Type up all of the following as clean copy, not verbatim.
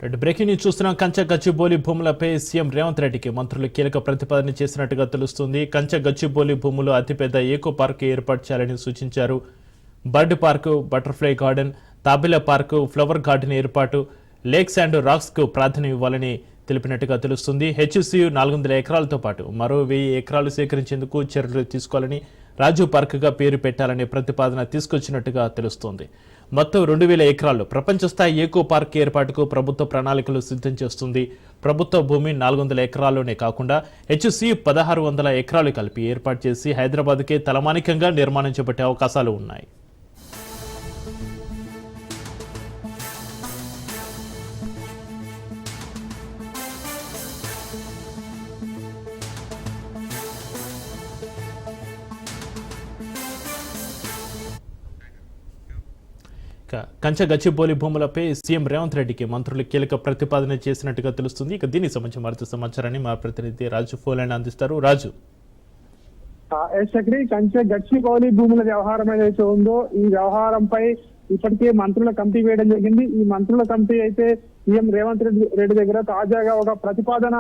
Breaking news చూస్తున్నాం. కంచె గచ్చిబౌలి భూములపై సీఎం రేవంత్ రెడ్డికి మంత్రులు కీలక ప్రతిపాదన చేసినట్టుగా తెలుస్తుంది. కంచె గచ్చిబౌలి భూములు అతిపెద్ద ఏకో పార్క్ ఏర్పాటు చేయాలని సూచించారు. బర్డ్ పార్కు, బటర్ఫ్లై గార్డెన్, తాబేలా పార్కు, ఫ్లవర్ గార్డెన్ ఏర్పాటు, లేక్స్ అండ్ రాక్స్ కు ప్రాధాన్యం ఇవ్వాలని తెలిపినట్టుగా తెలుస్తుంది. హెచ్సియు 400 ఎకరాలతో పాటు మరో 1000 ఎకరాలు సేకరించేందుకు చర్యలు తీసుకోవాలని, రాజు పార్కుగా పేరు పెట్టాలనే ప్రతిపాదన తీసుకొచ్చినట్టుగా తెలుస్తోంది. మొత్తం 2000 ఎకరాల్లో ప్రపంచ స్థాయి ఏకో పార్క్ ఏర్పాటుకు ప్రభుత్వ ప్రణాళికలు సిద్ధం చేస్తుంది. ప్రభుత్వ భూమి 400 ఎకరాల్లోనే కాకుండా హెచ్సియు 1600 ఎకరాలు కలిపి ఏర్పాటు చేసి హైదరాబాద్కే తలమానికంగా నిర్మాణం చేపట్టే అవకాశాలు ఉన్నాయి. కంచె గచ్చిబౌలి భూములపై సీఎం రేవంత్ రెడ్డికి మంత్రులు కీలక ప్రతిపాదన చేసినట్టుగా తెలుస్తుంది. ఇక దీనికి సంబంధించిన మరింత సమాచారాన్ని మా ప్రతినిధి రాజు ఫోన్ అందిస్తారు. రాజు, కంచె గచ్చిబౌలి భూముల వ్యవహారం ఏదైతే ఉందో ఈ వ్యవహారంపై ఇప్పటికే మంత్రుల కమిటీ వేయడం జరిగింది. ఈ మంత్రుల కమిటీ అయితే సీఎం రేవంత్ రెడ్డి దగ్గర తాజాగా ఒక ప్రతిపాదన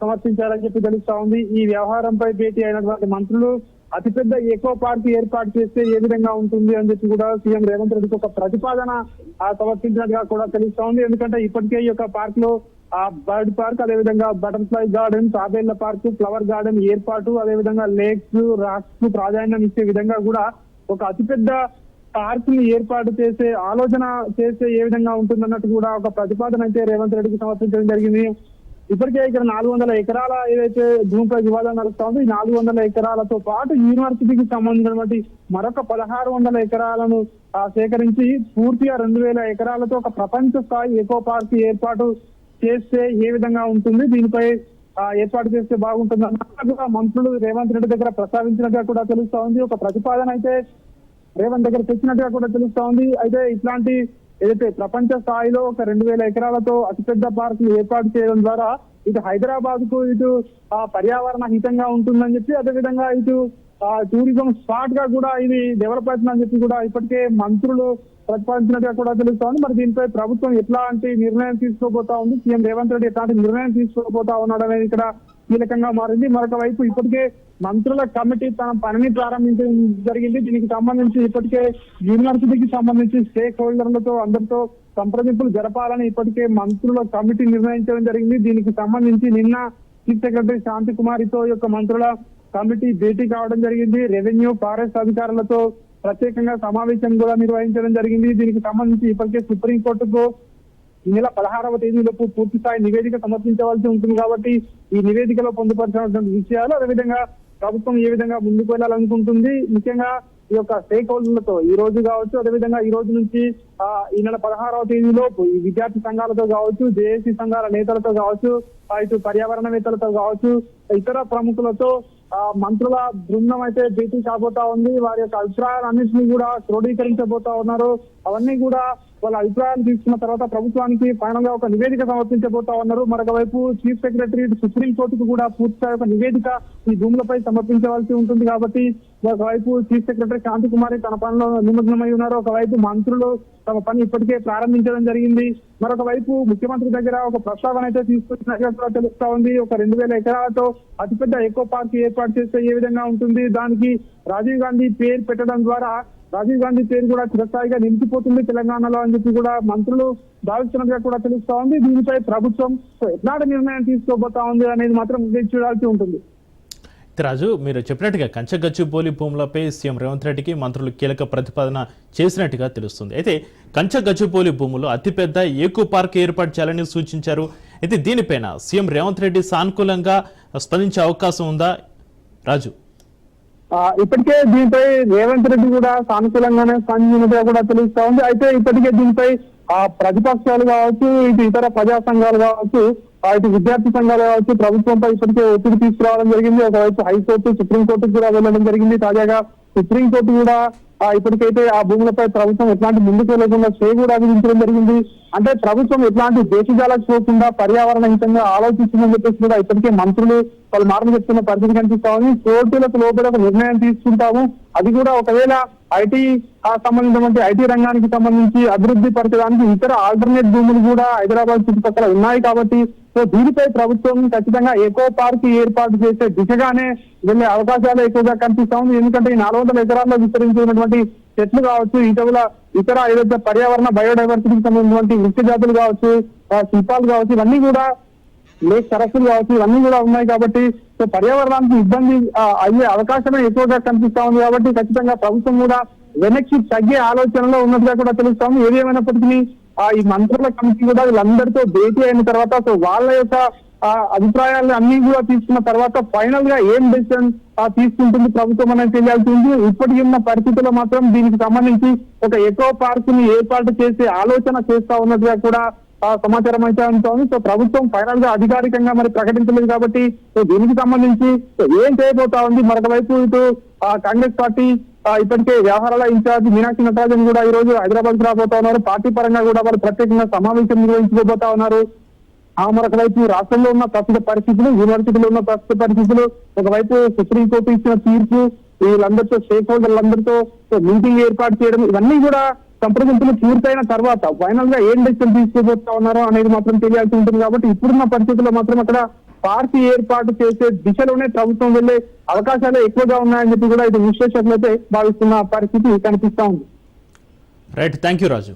సమర్పించారని చెప్పి తెలుస్తా ఉంది. ఈ వ్యవహారంపై భేటీ అయినటువంటి మంత్రులు అతిపెద్ద ఎకో పార్క్ ఏర్పాటు చేస్తే ఏ విధంగా ఉంటుంది అని చెప్పి కూడా సీఎం రేవంత్ రెడ్డికి ఒక ప్రతిపాదన సమర్పించినట్టుగా కూడా తెలుస్తా ఉంది. ఎందుకంటే ఇప్పటికే ఈ యొక్క పార్క్ లో బర్డ్ పార్క్, అదేవిధంగా బటర్ఫ్లై గార్డెన్, తాబేళ్ల పార్క్, ఫ్లవర్ గార్డెన్ ఏర్పాటు, అదేవిధంగా లేక్స్, రాక్స్ కు ప్రాధాన్యం ఇచ్చే విధంగా కూడా ఒక అతిపెద్ద పార్క్ ని ఏర్పాటు చేసే ఆలోచన చేస్తే ఏ విధంగా ఉంటుందన్నట్టు కూడా ఒక ప్రతిపాదన అయితే రేవంత్ రెడ్డికి సమర్పించడం జరిగింది. ఇప్పటికే ఇక్కడ 400 ఎకరాల ఏదైతే భూమిపై వివాదం నడుస్తా ఉందో ఈ 400 ఎకరాలతో పాటు యూనివర్సిటీకి సంబంధించినటువంటి మరొక 1600 ఎకరాలను సేకరించి పూర్తిగా 2000 ఎకరాలతో ఒక ప్రపంచ స్థాయి ఎకో పార్క్ ఏర్పాటు చేస్తే ఏ విధంగా ఉంటుంది, దీనిపై ఏర్పాటు చేస్తే బాగుంటుంది అన్నట్టుగా మంత్రులు రేవంత్ రెడ్డి దగ్గర ప్రస్తావించినట్టుగా కూడా తెలుస్తా ఉంది. ఒక ప్రతిపాదన అయితే రేవంత్ దగ్గర తెచ్చినట్టుగా కూడా తెలుస్తా ఉంది. అయితే ఇట్లాంటి ఏదైతే ప్రపంచ స్థాయిలో ఒక 2000 ఎకరాలతో అతిపెద్ద పార్కులు ఏర్పాటు చేయడం ద్వారా ఇటు హైదరాబాద్ కు ఇటు పర్యావరణ హితంగా ఉంటుందని చెప్పి, అదేవిధంగా ఇటు టూరిజం స్పాట్ గా కూడా ఇది డెవలప్ అవుతుందని చెప్పి కూడా ఇప్పటికే మంత్రులు ప్రతిపాదించినట్టుగా కూడా తెలుస్తా ఉంది. మరి దీనిపై ప్రభుత్వం ఎట్లాంటి నిర్ణయం తీసుకోబోతా ఉంది, సీఎం రేవంత్ రెడ్డి ఎట్లాంటి నిర్ణయం తీసుకోబోతా ఉన్నాడు అనేది ఇక్కడ కీలకంగా మారింది. మరొక వైపు ఇప్పటికే మంత్రుల కమిటీ తన పనిని ప్రారంభించడం జరిగింది. దీనికి సంబంధించి ఇప్పటికే యూనివర్సిటీకి సంబంధించి స్టేక్ హోల్డర్లతో అందరితో సంప్రదింపులు జరపాలని ఇప్పటికే మంత్రుల కమిటీ నిర్ణయించడం జరిగింది. దీనికి సంబంధించి నిన్న చీఫ్ సెక్రటరీ శాంతి కుమారితో యొక్క మంత్రుల కమిటీ భేటీ కావడం జరిగింది. రెవెన్యూ, ఫారెస్ట్ అధికారులతో ప్రత్యేకంగా సమావేశం కూడా నిర్వహించడం జరిగింది. దీనికి సంబంధించి ఇప్పటికే సుప్రీంకోర్టుకు ఈ నెల 16వ తేదీలోపు పూర్తి స్థాయి నివేదిక సమర్పించవలసి ఉంటుంది. కాబట్టి ఈ నివేదికలో పొందుపరిచినటువంటి విషయాలు, అదేవిధంగా ప్రభుత్వం ఏ విధంగా ముందుకు వెళ్లాలనుకుంటుంది, ముఖ్యంగా ఈ యొక్క స్టేక్ హోల్డర్లతో ఈ రోజు కావచ్చు, అదేవిధంగా ఈ రోజు నుంచి ఈ నెల 16వ తేదీలోపు ఈ విద్యార్థి సంఘాలతో కావచ్చు, జేఏసీ సంఘాల నేతలతో కావచ్చు, ఇటు పర్యావరణవేత్తలతో కావచ్చు, ఇతర ప్రముఖులతో మంత్రుల బృందం అయితే భేటీ కాబోతా ఉంది. వారి యొక్క అభిప్రాయాలన్నింటినీ కూడా క్రోడీకరించబోతా ఉన్నారు. అవన్నీ కూడా వాళ్ళ అభిప్రాయాలు తీసుకున్న తర్వాత ప్రభుత్వానికి ఫైనల్ గా ఒక నివేదిక సమర్పించబోతా ఉన్నారు. మరొక వైపు చీఫ్ సెక్రటరీ సుప్రీంకోర్టుకు కూడా పూర్తిస్థాయి ఒక నివేదిక ఈ భూములపై సమర్పించవలసి ఉంటుంది. కాబట్టి ఒకవైపు చీఫ్ సెక్రటరీ శాంతి కుమారి తన పనిలో నిమగ్నమై ఉన్నారు. ఒకవైపు మంత్రులు తమ పని ఇప్పటికే ప్రారంభించడం జరిగింది. మరొక వైపు ముఖ్యమంత్రి దగ్గర ఒక ప్రస్తావన అయితే తీసుకొచ్చినట్టుగా కూడా తెలుస్తా ఉంది. ఒక 2000 ఎకరాలతో అతిపెద్ద ఎకో పార్క్ ఏర్పాటు చేస్తే ఏ విధంగా ఉంటుంది, దానికి రాజీవ్ గాంధీ పేరు పెట్టడం ద్వారా రాజీవ్ గాంధీ పేరు కూడా చిరస్థాయిగా నిలిచిపోతుంది తెలంగాణలో అని చెప్పి కూడా మంత్రులు భావిస్తున్నట్టుగా కూడా తెలుస్తా ఉంది. దీనిపై ప్రభుత్వం ఎట్లాంటి నిర్ణయం తీసుకోబోతా ఉంది అనేది మాత్రం చూడాల్సి ఉంటుంది. రాజు, మీరు చెప్పినట్టుగా కంచె గచ్చిబౌలి భూములపై సీఎం రేవంత్ రెడ్డికి మంత్రులు కీలక ప్రతిపాదన చేసినట్టుగా తెలుస్తుంది. అయితే కంచె గచ్చిబౌలి భూములు అతిపెద్ద ఏకో పార్క్ ఏర్పాటు చేయాలని సూచించారు. అయితే దీనిపైన సీఎం రేవంత్ రెడ్డి సానుకూలంగా స్పందించే అవకాశం ఉందా రాజు? ఇప్పటికే దీనిపై రేవంత్ రెడ్డి కూడా సానుకూలంగానే స్పందించినట్టుగా కూడా తెలుస్తా ఉంది. అయితే ఇప్పటికే దీనిపై ప్రతిపక్షాలు కావచ్చు, ఇటు ఇతర ప్రజా సంఘాలు కావచ్చు, ఇటు విద్యార్థి సంఘాలు కావచ్చు ప్రభుత్వంపై ఇప్పటికే ఒత్తిడి తీసుకురావడం జరిగింది. ఒకవైపు హైకోర్టు, సుప్రీంకోర్టుకు కూడా వెళ్ళడం జరిగింది. తాజాగా సుప్రీంకోర్టు కూడా ఇప్పటికైతే ఆ భూములపై ప్రభుత్వం ఎట్లాంటి ముందుకు వెళ్లకుండా స్టే కూడా విధించడం జరిగింది. అంటే ప్రభుత్వం ఎట్లాంటి దేశజాలకు పోకుండా పర్యావరణ హితంగా ఆలోచిస్తుందని చెప్పేసి కూడా ఇప్పటికే మంత్రులు వాళ్ళు మాటలు చెప్తున్న పరిస్థితి కనిపిస్తా ఉంది. కోర్టులకు లోపల ఒక నిర్ణయం తీసుకుంటాము, అది కూడా ఒకవేళ ఐటీ సంబంధించినటువంటి ఐటీ రంగానికి సంబంధించి అభివృద్ధి పరచడానికి ఇతర ఆల్టర్నేట్ భూములు కూడా హైదరాబాద్ చుట్టుపక్కల ఉన్నాయి కాబట్టి సో దీనిపై ప్రభుత్వం ఖచ్చితంగా ఎకో పార్క్ ఏర్పాటు చేసే దిశగానే వెళ్లే అవకాశాలు ఎక్కువగా కనిపిస్తా ఉంది. ఎందుకంటే ఈ 400 ఎకరాల్లో విస్తరించినటువంటి చెట్లు కావచ్చు, ఇతర ఏదైతే పర్యావరణ బయోడైవర్సిటీకి సంబంధించినటువంటి వృక్ష జాతులు కావచ్చు, శిల్పాలు కావచ్చు, ఇవన్నీ కూడా లేక్ సరస్సులు కావచ్చు, ఇవన్నీ కూడా ఉన్నాయి కాబట్టి సో పర్యావరణానికి ఇబ్బంది అయ్యే అవకాశమే ఎక్కువగా కనిపిస్తా ఉంది. కాబట్టి ఖచ్చితంగా ప్రభుత్వం కూడా వెనక్కి తగ్గే ఆలోచనలో ఉన్నట్టుగా కూడా తెలుస్తా ఉంది. ఏది ఏమైనప్పటికీ ఈ మంత్రుల కమిటీ కూడా వీళ్ళందరితో భేటీ అయిన తర్వాత సో వాళ్ళ యొక్క అభిప్రాయాలను అన్ని కూడా తీసుకున్న తర్వాత ఫైనల్ గా ఏం డెసిషన్ తీసుకుంటుంది ప్రభుత్వం అనేది తెలియాల్సి ఉంది. ఇప్పటికి ఉన్న పరిస్థితుల్లో మాత్రం దీనికి సంబంధించి ఒక ఎకో పార్క్ ని ఏర్పాటు చేసే ఆలోచన చేస్తా ఉన్నట్టుగా కూడా సమాచారం అయితే ఉంటుంది. సో ప్రభుత్వం ఫైనల్ గా అధికారికంగా మరి ప్రకటించలేదు కాబట్టి సో దీనికి సంబంధించి ఏం చేయబోతా ఉంది. మరొక వైపు ఇటు కాంగ్రెస్ పార్టీ ఇప్పటికే వ్యవహారాల ఇన్ఛార్జ్ మీనాక్షి నటరాజన్ కూడా ఈ రోజు హైదరాబాద్ కు రాబోతా ఉన్నారు. పార్టీ పరంగా కూడా వాళ్ళు ప్రత్యేకంగా సమావేశం నిర్వహించుకోబోతా ఉన్నారు. మరొక వైపు రాష్ట్రంలో ఉన్న ప్రస్తుత పరిస్థితులు, యూనివర్సిటీలో ఉన్న ప్రస్తుత పరిస్థితులు, ఒకవైపు సుప్రీంకోర్టు ఇచ్చిన తీర్పు, వీళ్ళందరితో స్టేక్ హోల్డర్లందరితో మీటింగ్ ఏర్పాటు చేయడం, ఇవన్నీ కూడా సంప్రదింపులు పూర్తయిన తర్వాత ఫైనల్ గా ఏం డెసిషన్ తీసుకోబోతా ఉన్నారో అనేది మాత్రం తెలియాల్సి ఉంటుంది. కాబట్టి ఇప్పుడున్న పరిస్థితుల్లో మాత్రం అక్కడ పార్టీ ఏర్పాటు చేసే దిశలోనే ప్రభుత్వం వెళ్లే అవకాశాలు ఎక్కువగా ఉన్నాయని చెప్పి కూడా ఇది విశ్లేషకులైతే భావిస్తున్న పరిస్థితి కనిపిస్తా ఉంది. Right, thank you Raju.